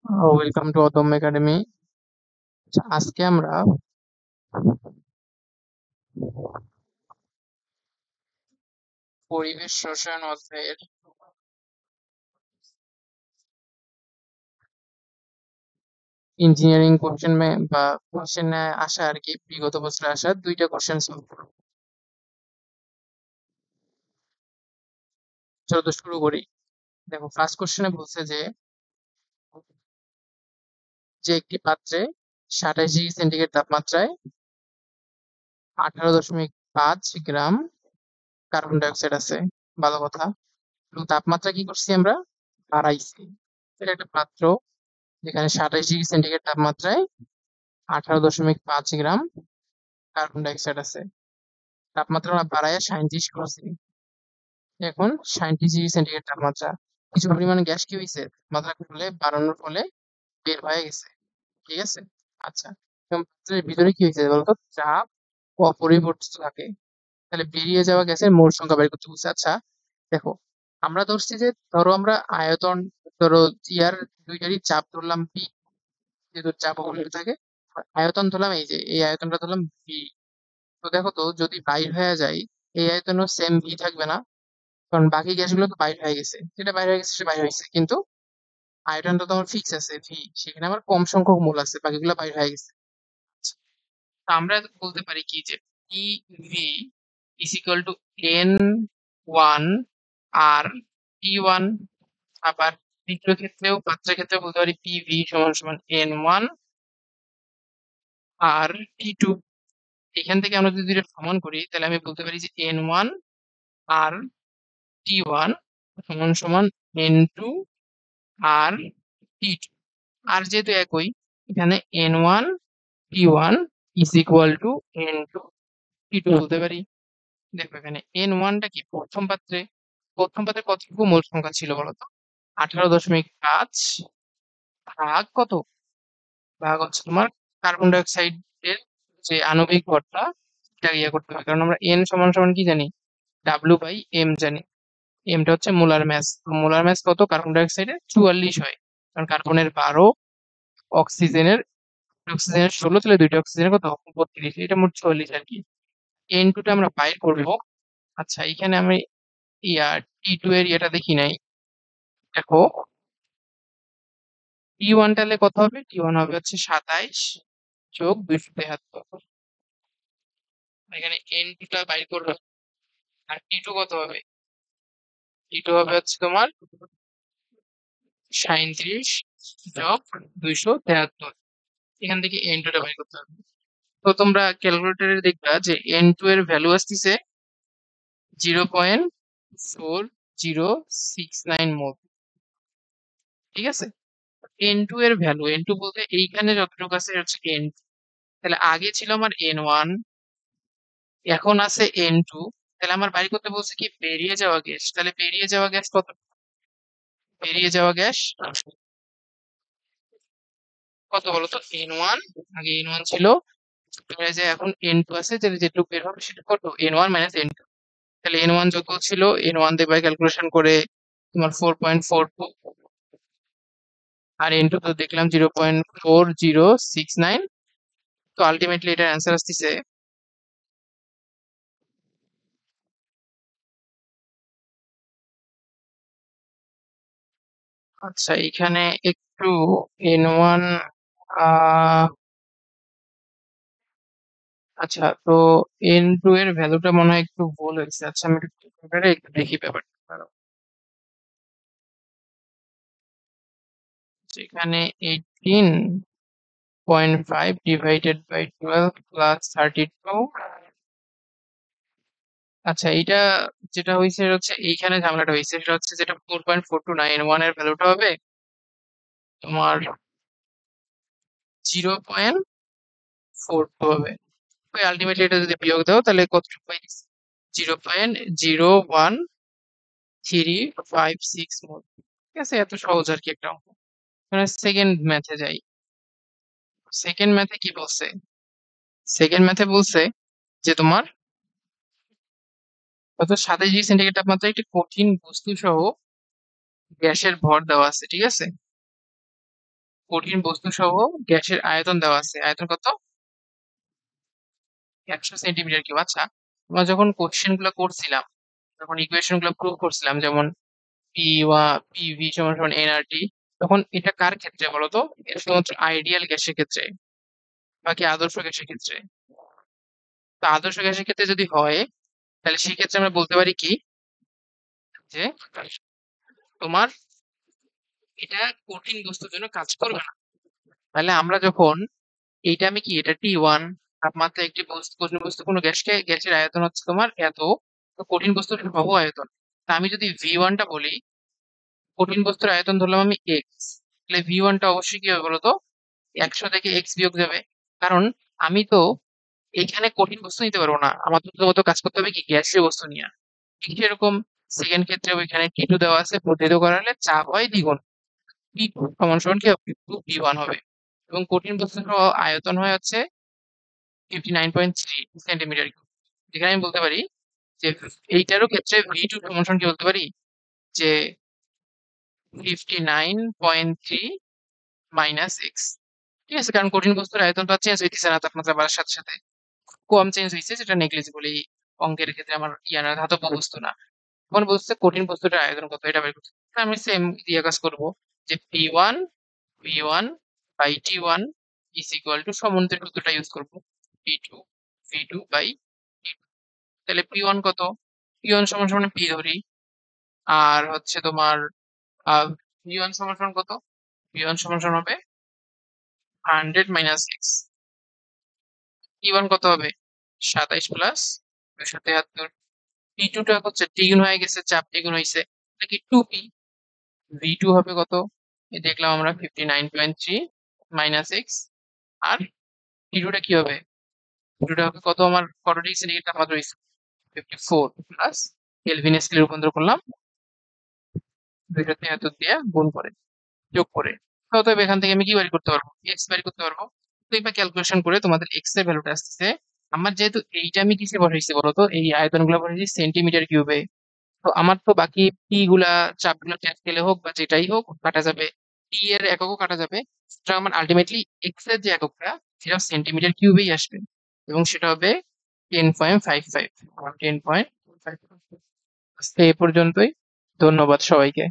Welcome to অদম্য academy. আজকে আমরা পরিবেশ রসায়ন অধ্যায়ের ইঞ্জিনিয়ারিং কোশ্চেন বা কোশ্চেনে আসা আর কি, বিগত বছরে আসা দুইটা কোশ্চেন সলভ করব। চলো তো শুরু করি। দেখো, ফার্স্ট কোশ্চেনে বলছে যে যে একটি পাত্রে 27 ডিগ্রি সেন্টিগ্রেড তাপমাত্রায় 18.5 গ্রাম কার্বন ডাই অক্সাইড আছে। ভালো কথা। এবং তাপমাত্রা কি করছি আমরা? বাড়াইছি। এটা একটা পাত্র যেখানে 27 ডিগ্রি সেন্টিগ্রেড তাপমাত্রায় 18.5 গ্রাম কার্বন ডাই অক্সাইড আছে। তাপমাত্রা আমরা বাড়াইয়া 37 করছি। এখন 37 ডিগ্রি সেন্টিগ্রেড তাপমাত্রা, কিছু পরিমাণে গ্যাস কি হয়েছে মাত্রা ফলে বাড়ানোর ফলে বের হয়ে গেছে। ঠিক আছে। আচ্ছা, এবং পাত্রের ভিতরে কি হয়েছে বলতো? চাপ অপরিবর্তিত থাকে। তাহলে বেরিয়ে যাওয়া গ্যাসের মোট সংখ্যা বের করতে বলছে। আচ্ছা দেখো, আমরা ধরছি যে ধরো আমরা আয়তন, ধরো ইয়ার দুইটারই চাপ ধরলাম পি, যেহেতু চাপ অপরিবর্তিত থাকে। আর আয়তন ধরলাম, এই যে এই আয়তনটা ধরলাম ভি। তো দেখো তো, যদি বাইর হয়ে যায় এই আয়তনও সেম ভি থাকবে না? কারণ বাকি গ্যাসগুলো তো বাইর হয়ে গেছে, যেটা বাইর হয়ে গেছে সেটা বাইর হয়েছে, কিন্তু আয়রনটা তো আমার ফিক্স আছে ভি, সেখানে আমার কম সংখ্যক মোল আছে, বাকিগুলো বাইর হয়ে গেছে। আচ্ছা, তা আমরা বলতে পারি কি যে P V is equal to N one R T one. আবার দ্বিতীয় ক্ষেত্রেও, পাত্রের ক্ষেত্রেও বলতে পারি পি ভি সমান সমান N one R T two. এখান থেকে আমরা যদি দুইটা সমান করি তাহলে আমি বলতে পারি যে N one R T one সমান সমান N two R T two. আর যেহেতু একই, এখানে N one T one is equal to N two T two বলতে পারি। দেখো এখানে এন ওয়ানটা কি, প্রথম পাত্রে কতটুকু মোল সংখ্যা ছিল বলতো? 18.5 ভাগ কত? ভাগ হচ্ছে তোমার কার্বন ডাই অক্সাইডের যে আণবিক ভরটা, এটা ইয়ে করতে হবে, কারণ আমরা এন সমান সমান কি জানি? ডাব্লিউ বাই এম জানি। এমটা হচ্ছে মোলার ম্যাস। মোলার ম্যাস কত কার্বন ডাই অক্সাইডের? 44 হয়। কারণ কার্বনের 12, অক্সিজেনের অক্সিজেনের 16, তাহলে দুইটা অক্সিজেনের কত? 32, এটা মোট 44 আর কি। এন টুটা আমরা বাইর করবো। আচ্ছা, এখানে আমি টি টু এর ইয়েটা দেখি নাই। দেখো, টি ওয়ান তাহলে কত হবে? টি ওয়ান হবে হচ্ছে 27 যোগ 273। এখানে এন টুটা বাইর করবো। আর টি টু কত হবে? টি টু হবে হচ্ছে তোমার 37 যোগ 273। এখান থেকে এন টুটা বাইর করতে হবে। তো তোমরা ক্যালকুলেটরে দেখবা যে এন টু এর ভ্যালু আসতেছে 0.4069 মোল। ঠিক আছে। এন টু এর ভ্যালু, এন টু বলতে এইখানে যতটুকু আছে হচ্ছে এন টু। তাহলে আগে ছিল আমার এন ওয়ান, এখন আছে এন টু। তাহলে আমার বাইর করতে বলছে কি বেরিয়ে যাওয়া গ্যাস। তাহলে বেরিয়ে যাওয়া গ্যাস কত? বেরিয়ে যাওয়া গ্যাস কত বলতো? এন ওয়ান, আগে এন ওয়ান ছিল, বেড়ে যায় এখন এন টু আছে, তাহলে যেটুকু বের হবে সেটা কত? N one minus N two. তাহলে এন ওয়ান যত ছিল, এন ওয়ান দিয়ে ক্যালকুলেশন করে তোমার 4.42, আর এন টু তো দেখলাম 0.4069। তো আলটিমেটলি এটার অ্যান্সার আসতেছে, আচ্ছা এখানে একটু এন ওয়ান, আচ্ছা তো এন টু এর ভ্যালুটা মনে হয় একটু ভুল হয়েছে। আচ্ছা আমি একটু দেখি ব্যাপারটা, দাঁড়াও। এখানে 18.5 ডিভাইডেড বাই 12 প্লাস 32। আচ্ছা এইটা যেটা হয়েছে সেটা হচ্ছে, এইখানে ঝামেলাটা হয়েছে সেটা হচ্ছে যেটা 4.429, ওয়ান এর ভ্যালুটা হবে তোমার 0.42 হবে। আলটিমেটলি এটা যদি বিয়োগ দাও তাহলে কতটুকু পাই? 0.0136 মোল। ঠিক আছে, এত সহজ আর কি একটা অঙ্ক। সেকেন্ড ম্যাথে যাই। সেকেন্ড ম্যাথে কি বলছে? সেকেন্ড ম্যাথে বলছে যে তোমার কত, 27 ডিগ্রি সেন্টিগ্রেড তাপমাত্রায় একটি কঠিন বস্তু সহ গ্যাসের ভর দেওয়া আছে। ঠিক আছে। কঠিন বস্তু সহ গ্যাসের আয়তন দেওয়া আছে। আয়তন কত? 100 সেন্টিমিটার কিউব। আচ্ছা, আমরা যখন কোশ্চেন গুলো করছিলাম, যখন ইকুয়েশন গুলো প্রুভ করছিলাম, যেমন পিভি সমান সমান এনআরটি, তখন এটা কার ক্ষেত্রে বলতো? এটা শুধুমাত্র আইডিয়াল গ্যাসের ক্ষেত্রে, বাকি আদর্শ গ্যাসের ক্ষেত্রে। তো আদর্শ গ্যাসের ক্ষেত্রে যদি হয়, তাহলে সেই ক্ষেত্রে আমরা বলতে পারি কি, যে তোমার এটা কঠিন বস্তুর জন্য কাজ করবে না। তাহলে আমরা যখন এইটা আমি কি, এটা T1 তাপমাত্রা একটি বস্তু, কঠিন বস্তু কোনো গ্যাসের আয়তন হচ্ছে তোমার এত, তো কঠিন বস্তুর সহ আয়তন। তা আমি যদি V1 টা বলি, কঠিন বস্তুর আয়তন ধরলাম আমি এক্স, তাহলে V1 টা অবশ্যই কি হবে বলতো? 100 থেকে এক্স বিয়োগ যাবে। কারণ আমি তো এখানে কঠিন বস্তু নিতে পারবো না, আমার তো শুধুমাত্র কাজ করতে হবে কি গ্যাসীয় বস্তু নিয়ে। ঠিক সেরকম সেকেন্ড ক্ষেত্রে ওইখানে T2 দেওয়া আছে, প্রতিরোধ করালে চাপ হয় দ্বিগুণ, P2 সমান সমান কি হবে? P1 হবে। এবং কঠিন বস্তুর আয়তন হয় হচ্ছে 59.3 সেন্টিমিটার কিউব। যেখানে আমি বলতে পারি যে এইটারও ক্ষেত্রে V2 সমান সমান কি বলতে পারি, যে 59.3 মাইনাস এক্স। ঠিক আছে, কারণ কঠিন বস্তুর আয়তনটা চেঞ্জ হইতেছে না তাপমাত্রা বাড়ার সাথে সাথে, কম চেঞ্জ হয়েছে, যেটা নেগলিজিবল এই অঙ্কের ক্ষেত্রে আমার না, ধাতব বস্তু না। এখন বলছে কঠিন বস্তুটার আয়তন কত, এটা বের করতে। আমি সেম দিয়ে কাজ করব, যে P1 V1 by T1 is equal two সমন্বয়ের সূত্রটা ইউজ করব, P2 V2 বাই T2। তাহলে P1 কত? P1 সমান সমান P ধরি, আর হচ্ছে তোমার V1 সমান সমান কত? V1 সমান সমান হবে 100 মাইনাস এক্স। T1 কত হবে? 27 প্লাস 273। P2 টা হচ্ছে দ্বিগুণ হয়ে গেছে, চাপ দ্বিগুণ হয়েছে, নাকি 2P। V2 হবে কত? এই দেখলাম আমরা 59.3 মাইনাস এক্স। আর T2 টা কি হবে? T2 টা হবে কত? আমার কত ডিগ্রি সেন্টিগ্রেড তাপমাত্রা হয়েছে? 54 প্লাস কেলভিন স্কেলে রূপান্তর করলাম, 273 দিয়ে গুণ করে, যোগ করে। অতএব এখান থেকে আমি কি বের করতে পারবো? এক্স বের করতে পারবো। তো এবার ক্যালকুলেশন করে তোমাদের এক্স এর ভ্যালুটা আসতেছে, আমার যেহেতু এইটা আমি কিসে বসাইছি বলতো, এই আয়তন গুলো বসাইছি সেন্টিমিটার কিউবে, তো আমার তো বাকি পি গুলা, চাপ গুলা স্কেলে হোক বা যেটাই হোক কাটা যাবে, টি এর এককও কাটা যাবে। সুতরাং আমার আলটিমেটলি এক্স এর যে এককটা, সেটা সেন্টিমিটার কিউবেই আসবে, এবং সেটা হবে 10.55। 10.55। এ পর্যন্তই। ধন্যবাদ সবাইকে।